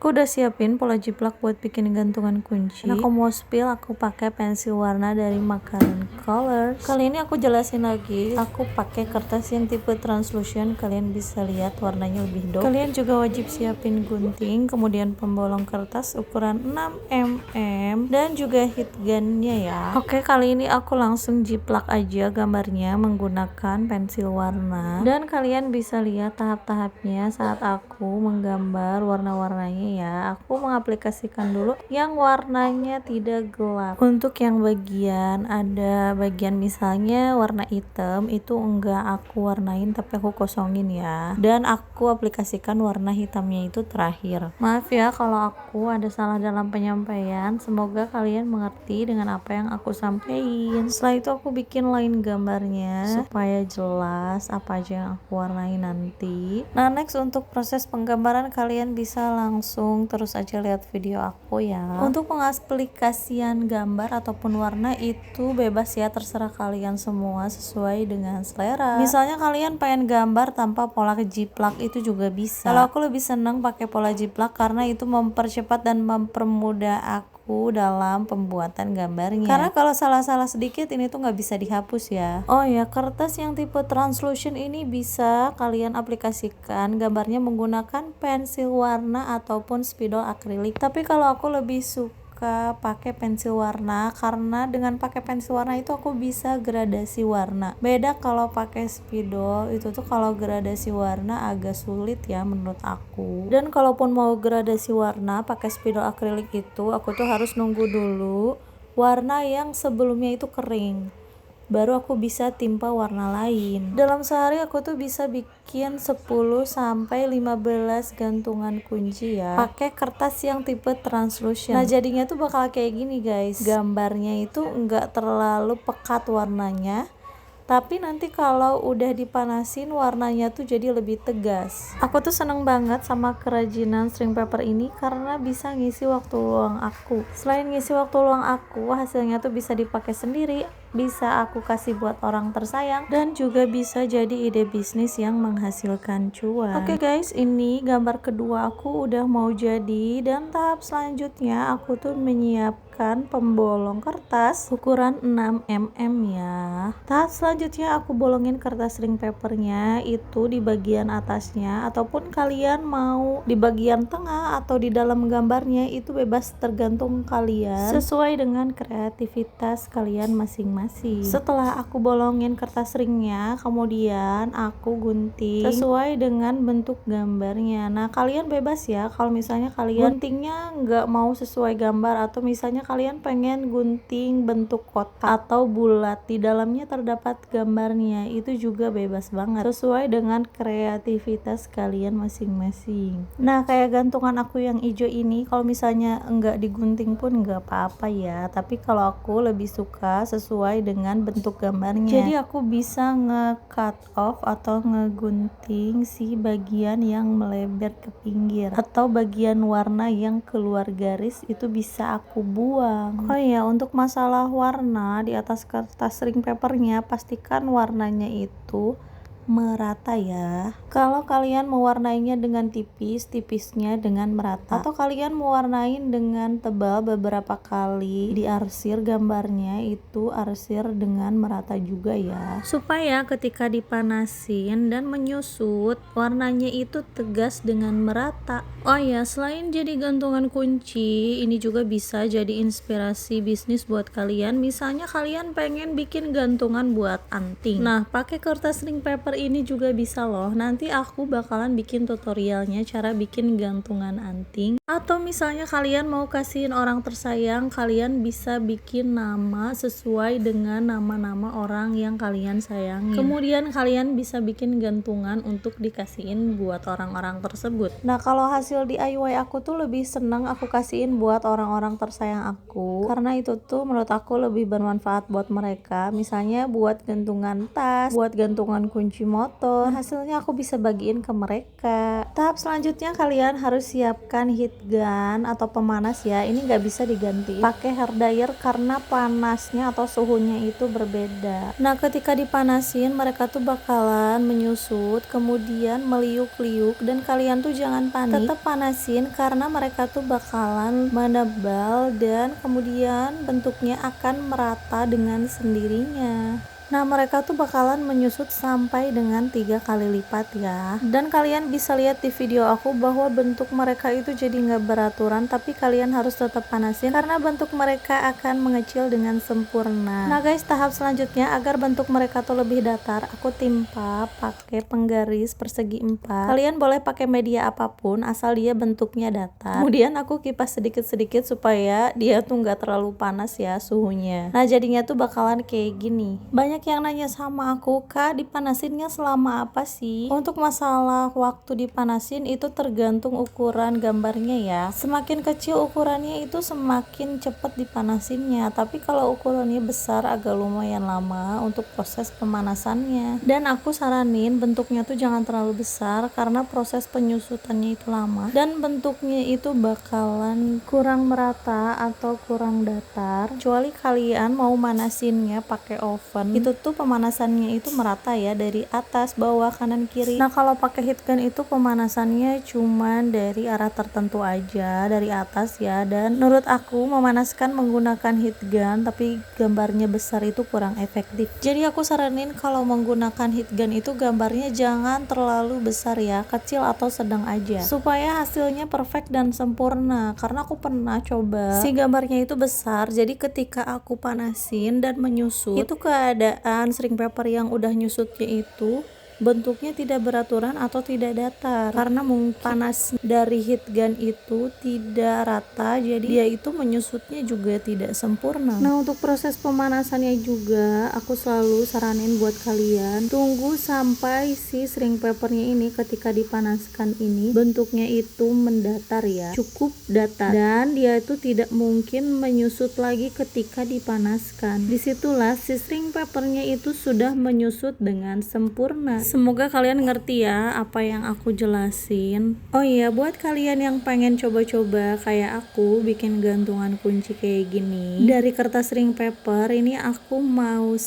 Aku udah siapin pola jiplak buat bikin gantungan kunci. Aku mau spill, aku pakai pensil warna dari Makanan Color. Kali ini aku jelasin lagi, aku pakai kertas yang tipe translucent. Kalian bisa lihat warnanya lebih dope. Kalian juga wajib siapin gunting, kemudian pembolong kertas ukuran 6 mm dan juga heat gunnya ya. Oke, kali ini aku langsung jiplak aja gambarnya menggunakan pensil warna. Dan kalian bisa lihat tahap-tahapnya saat aku menggambar warna-warnanya ya. Aku mengaplikasikan dulu yang warnanya tidak gelap. Untuk yang ada bagian misalnya warna hitam, itu enggak aku warnain tapi aku kosongin ya. Dan aku aplikasikan warna hitamnya itu terakhir. Maaf ya kalau aku ada salah dalam penyampaian. Semoga kalian mengerti dengan apa yang aku sampaikan. Setelah itu aku bikin line gambarnya supaya jelas apa aja yang aku warnai nanti. Nah, next untuk proses penggambaran kalian bisa langsung terus aja lihat video aku ya. Untuk pengaplikasian gambar ataupun warna itu bebas ya, terserah kalian semua sesuai dengan selera. Misalnya kalian pengen gambar tanpa pola jiplak itu juga bisa. Kalau aku lebih seneng pakai pola jiplak karena itu mempercepat dan mempermudah aku dalam pembuatan gambarnya. Karena kalau salah-salah sedikit ini tuh nggak bisa dihapus ya. Oh ya, kertas yang tipe translucent ini bisa kalian aplikasikan gambarnya menggunakan pensil warna ataupun spidol akrilik. Tapi kalau aku lebih suka pakai pensil warna karena dengan pakai pensil warna itu aku bisa gradasi warna. Beda kalau pakai spidol, itu tuh kalau gradasi warna agak sulit ya menurut aku. Dan kalaupun mau gradasi warna pakai spidol akrilik itu aku tuh harus nunggu dulu warna yang sebelumnya itu kering, baru aku bisa timpa warna lain. Dalam sehari aku tuh bisa bikin 10 sampai 15 gantungan kunci ya, pakai kertas yang tipe translucent. Nah, jadinya tuh bakal kayak gini guys, gambarnya itu enggak terlalu pekat warnanya, tapi nanti kalau udah dipanasin warnanya tuh jadi lebih tegas. Aku tuh seneng banget sama kerajinan string paper ini karena bisa ngisi waktu luang aku. Selain ngisi waktu luang aku, hasilnya tuh bisa dipakai sendiri, bisa aku kasih buat orang tersayang, dan juga bisa jadi ide bisnis yang menghasilkan cuan. Oke guys, ini gambar kedua aku udah mau jadi, dan tahap selanjutnya aku tuh menyiapkan pembolong kertas ukuran 6 mm ya. Tahap selanjutnya aku bolongin kertas string papernya itu di bagian atasnya, ataupun kalian mau di bagian tengah atau di dalam gambarnya, itu bebas tergantung kalian sesuai dengan kreativitas kalian masing-masing. Setelah aku bolongin kertas stringnya, kemudian aku gunting sesuai dengan bentuk gambarnya. Nah, kalian bebas ya kalau misalnya kalian guntingnya nggak mau sesuai gambar, atau misalnya kalian pengen gunting bentuk kotak atau bulat, di dalamnya terdapat gambarnya, itu juga bebas banget sesuai dengan kreativitas kalian masing-masing. Nah, kayak gantungan aku yang hijau ini, kalau misalnya enggak digunting pun enggak apa-apa ya, tapi kalau aku lebih suka sesuai dengan bentuk gambarnya. Jadi aku bisa nge-cut off atau ngegunting si bagian yang melebar ke pinggir, atau bagian warna yang keluar garis itu bisa aku buang. Oh ya, untuk masalah warna di atas kertas string papernya, pastikan warnanya itu merata ya. Kalau kalian mewarnainya dengan tipis, tipisnya dengan merata, atau kalian mewarnain dengan tebal beberapa kali, diarsir gambarnya itu arsir dengan merata juga ya, supaya ketika dipanasin dan menyusut warnanya itu tegas dengan merata. Oh ya, selain jadi gantungan kunci, ini juga bisa jadi inspirasi bisnis buat kalian. Misalnya kalian pengen bikin gantungan buat anting, nah pakai kertas string paper ini juga bisa loh. Nanti aku bakalan bikin tutorialnya cara bikin gantungan anting. Atau misalnya kalian mau kasihin orang tersayang, kalian bisa bikin nama sesuai dengan nama-nama orang yang kalian sayangin. Kemudian kalian bisa bikin gantungan untuk dikasihin buat orang-orang tersebut. Nah, kalau hasil DIY aku tuh lebih seneng aku kasihin buat orang-orang tersayang aku, karena itu tuh menurut aku lebih bermanfaat buat mereka. Misalnya buat gantungan tas, buat gantungan kunci cuci motor. Hasilnya aku bisa bagiin ke mereka. Tahap selanjutnya kalian harus siapkan heat gun atau pemanas ya. Ini nggak bisa diganti pakai hair dryer karena panasnya atau suhunya itu berbeda. Nah ketika dipanasin mereka tuh bakalan menyusut, kemudian meliuk-liuk, dan kalian tuh jangan panik, tetap panasin karena mereka tuh bakalan menebal dan kemudian bentuknya akan merata dengan sendirinya. Nah mereka tuh bakalan menyusut sampai dengan 3 kali lipat ya. Dan kalian bisa lihat di video aku bahwa bentuk mereka itu jadi nggak beraturan, tapi kalian harus tetap panasin karena bentuk mereka akan mengecil dengan sempurna. Nah guys, tahap selanjutnya agar bentuk mereka tuh lebih datar, aku timpa pakai penggaris persegi 4. Kalian boleh pakai media apapun asal dia bentuknya datar. Kemudian aku kipas sedikit-sedikit supaya dia tuh nggak terlalu panas ya suhunya. Nah jadinya tuh bakalan kayak gini. Banyak yang nanya sama aku, Kak dipanasinnya selama apa sih? Untuk masalah waktu dipanasin itu tergantung ukuran gambarnya ya. Semakin kecil ukurannya itu semakin cepat dipanasinnya, tapi kalau ukurannya besar agak lumayan lama untuk proses pemanasannya. Dan aku saranin bentuknya tuh jangan terlalu besar karena proses penyusutannya itu lama dan bentuknya itu bakalan kurang merata atau kurang datar. Kecuali kalian mau manasinnya pakai oven, itu tuh pemanasannya itu merata ya dari atas, bawah, kanan, kiri. Nah kalau pakai heat gun itu pemanasannya cuman dari arah tertentu aja, dari atas ya. Dan menurut aku memanaskan menggunakan heat gun tapi gambarnya besar itu kurang efektif. Jadi aku saranin kalau menggunakan heat gun itu gambarnya jangan terlalu besar ya, kecil atau sedang aja, supaya hasilnya perfect dan sempurna. Karena aku pernah coba si gambarnya itu besar, jadi ketika aku panasin dan menyusut itu keadaan string paper yang udah nyusutnya itu bentuknya tidak beraturan atau tidak datar karena panas dari heat gun itu tidak rata, jadi dia itu menyusutnya juga tidak sempurna. Nah untuk proses pemanasannya juga aku selalu saranin buat kalian tunggu sampai si string papernya ini ketika dipanaskan ini bentuknya itu mendatar ya, cukup datar, dan dia itu tidak mungkin menyusut lagi ketika dipanaskan. Disitulah si string papernya itu sudah menyusut dengan sempurna. Semoga kalian ngerti ya apa yang aku jelasin. Oh iya, buat kalian yang pengen coba-coba kayak aku bikin gantungan kunci kayak gini dari kertas string paper, ini aku mau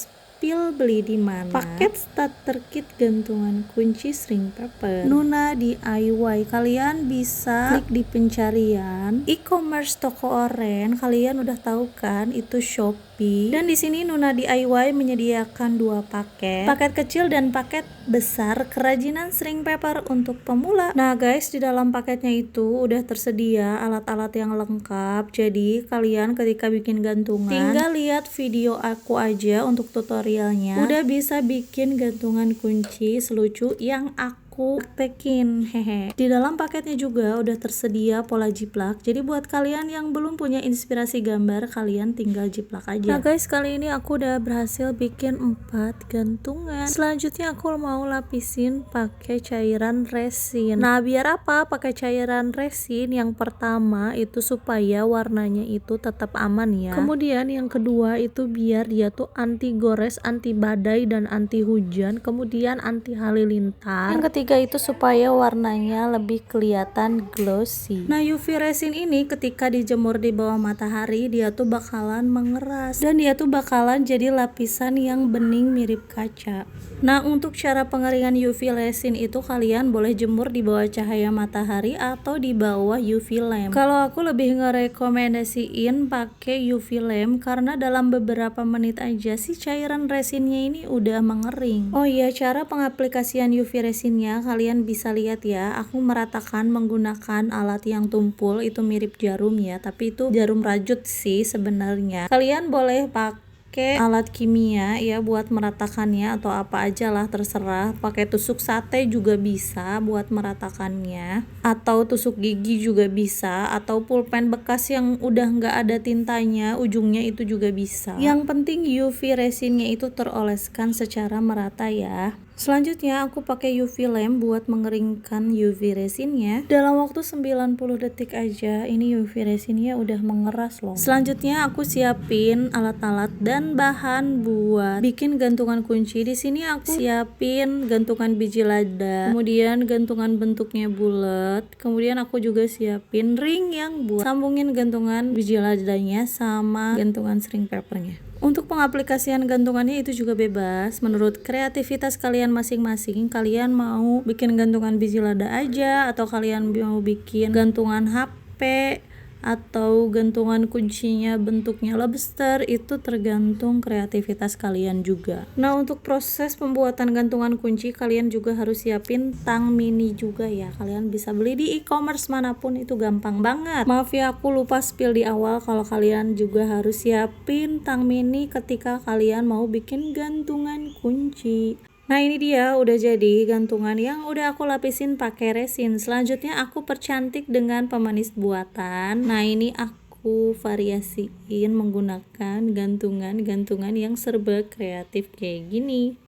beli di mana? Paket starter kit gantungan kunci string paper Nuna DIY. Kalian bisa klik di pencarian e-commerce toko oren. Kalian udah tahu kan itu Shopee. Dan di sini Nuna DIY menyediakan 2 paket kecil dan paket besar kerajinan string paper untuk pemula. Nah guys, di dalam paketnya itu udah tersedia alat-alat yang lengkap. Jadi kalian ketika bikin gantungan tinggal lihat video aku aja untuk tutorialnya. Udah bisa bikin gantungan kunci selucu yang aku praktekin. Hehe. Di dalam paketnya juga udah tersedia pola jiplak. Jadi buat kalian yang belum punya inspirasi gambar, kalian tinggal jiplak aja. Nah guys, kali ini aku udah berhasil bikin 4 gantungan. Selanjutnya aku mau lapisin pakai cairan resin. Nah biar apa pakai cairan resin? Yang pertama itu supaya warnanya itu tetap aman ya. Kemudian yang kedua itu biar dia tuh anti gores, anti badai, dan anti hujan. Kemudian anti halilintar. Yang ketiga itu supaya warnanya lebih kelihatan glossy. Nah UV resin ini ketika dijemur di bawah matahari dia tuh bakalan mengeras dan dia tuh bakalan jadi lapisan yang bening mirip kaca. Nah untuk cara pengeringan UV resin itu kalian boleh jemur di bawah cahaya matahari atau di bawah UV lamp. Kalau aku lebih ngerekomendasiin pakai UV lamp karena dalam beberapa menit aja si cairan resinnya ini udah mengering. Oh iya, cara pengaplikasian UV resinnya kalian bisa lihat ya, aku meratakan menggunakan alat yang tumpul, itu mirip jarum ya, tapi itu jarum rajut sih sebenarnya. Kalian boleh pakai alat kimia ya buat meratakannya atau apa aja lah terserah. Pakai tusuk sate juga bisa buat meratakannya, atau tusuk gigi juga bisa, atau pulpen bekas yang udah nggak ada tintanya ujungnya itu juga bisa. Yang penting UV resinnya itu teroleskan secara merata ya. Selanjutnya aku pakai UV lamp buat mengeringkan UV resinnya. Dalam waktu 90 detik aja ini UV resinnya udah mengeras loh. Selanjutnya aku siapin alat-alat dan bahan buat bikin gantungan kunci. Di sini aku siapin gantungan biji lada, kemudian gantungan bentuknya bulat, kemudian aku juga siapin ring yang buat sambungin gantungan biji ladanya sama gantungan string papernya. Untuk pengaplikasian gantungannya itu juga bebas menurut kreativitas kalian masing-masing. Kalian mau bikin gantungan biji lada aja, atau kalian mau bikin gantungan HP, atau gantungan kuncinya bentuknya lobster, itu tergantung kreativitas kalian juga. Nah, untuk proses pembuatan gantungan kunci kalian juga harus siapin tang mini juga ya. Kalian bisa beli di e-commerce manapun, itu gampang banget. Maaf ya aku lupa spill di awal kalau kalian juga harus siapin tang mini ketika kalian mau bikin gantungan kunci. Nah, ini dia udah jadi gantungan yang udah aku lapisin pakai resin. Selanjutnya aku percantik dengan pemanis buatan. Nah, ini aku variasiin menggunakan gantungan yang serba kreatif kayak gini.